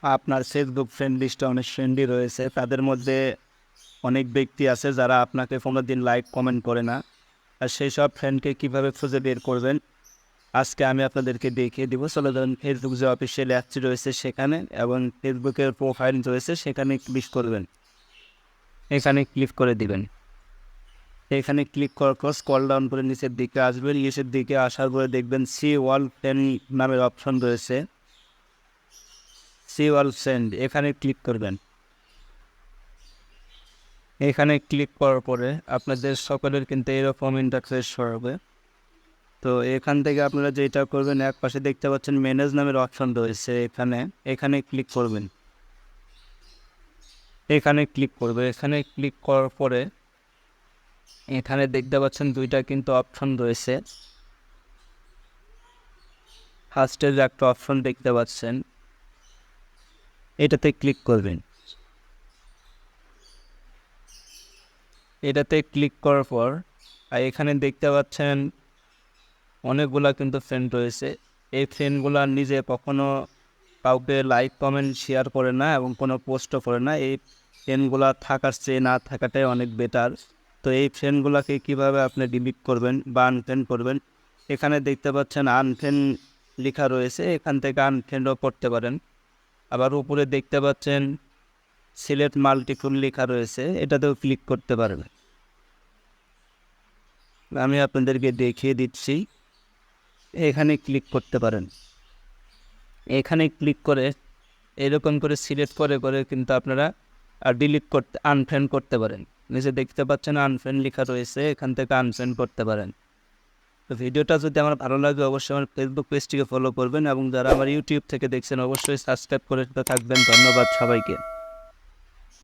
আপনার Facebook friend লিস্টে অনেক ফ্রেন্ডই রয়েছে, তাদের মধ্যে অনেক ব্যক্তি আছে যারা আপনাকে কোনোদিন লাইক কমেন্ট করে না। আর সেই সব ফ্রেন্ডকে কীভাবে খুঁজে বের করবেন আজকে আমি আপনাদেরকে দেখিয়ে দিব। চলে যাবেন ফেসবুক যে অফিসিয়াল অ্যাপটি রয়েছে সেখানে, এবং ফেসবুকের প্রোফাইল রয়েছে সেখানে ক্লিক করবেন। এখানে ক্লিক করে দিবেন। এখানে ক্লিক করার পর স্ক্রল ডাউন করে নিচের দিকে আসবেন। নিচের দিকে আসার পরে দেখবেন সি ওয়াল ফ্রেন্ড নামের অপশন রয়েছে, সি ওয়াল ফ্রেন্ড, এখানে ক্লিক করবেন। এখানে ক্লিক করার পরে আপনাদের সকলের কিন্তু এরকম ইন্টারফেস হবে। তো এখান থেকে আপনারা যেটা করবেন, এক পাশে দেখতে পাচ্ছেন ম্যানেজ নামের অপশন রয়েছে, এখানে ক্লিক করবেন। এখানে ক্লিক করবে। এখানে ক্লিক করার পরে এখানে দেখতে পাচ্ছেন দুইটা কিন্তু অপশন রয়েছে। ফার্স্টের একটা অপশন দেখতে পাচ্ছেন, এটাতে ক্লিক করবেন। এটাতে ক্লিক করার পর এখানে দেখতে পাচ্ছেন অনেকগুলা কিন্তু ফ্রেন্ড রয়েছে। এই ফ্রেন্ডগুলা নিজে কখনো কাউকে লাইক কমেন্ট শেয়ার করে না এবং কোনো পোস্টও করে না। এই ফ্রেন্ডগুলা থাকার চেয়ে না থাকাটাই অনেক বেটার। তো এই ফ্রেন্ডগুলোকে কীভাবে আপনি ডিলিট করবেন বা আনফ্রেন্ড করবেন, এখানে দেখতে পাচ্ছেন আনফ্রেন্ড লেখা রয়েছে, এখান থেকে আনফ্রেন্ডও করতে পারেন। আবার উপরে দেখতে পাচ্ছেন সিলেক্ট মাল্টিপল লেখা রয়েছে, এটাতেও ক্লিক করতে পারবেন। আমি আপনাদেরকে দেখিয়ে দিচ্ছি, এখানে ক্লিক করতে পারেন। এখানে ক্লিক করে এরকম করে সিলেক্ট করে করে কিন্তু আপনারা ডিলিট করতে আনফ্রেন্ড করতে পারেন। নিচে দেখতে পাচ্ছেন আনফ্রেন্ড লেখা রয়েছে, এখান থেকে আনফ্রেন্ড করতে পারেন। তো ভিডিওটা যদি আমার ভালো লাগে অবশ্যই আমার ফেসবুক পেজটিকে ফলো করবেন, এবং যারা আমার ইউটিউব থেকে দেখছেন অবশ্যই সাবস্ক্রাইব করে থাকবেন। ধন্যবাদ সবাইকে।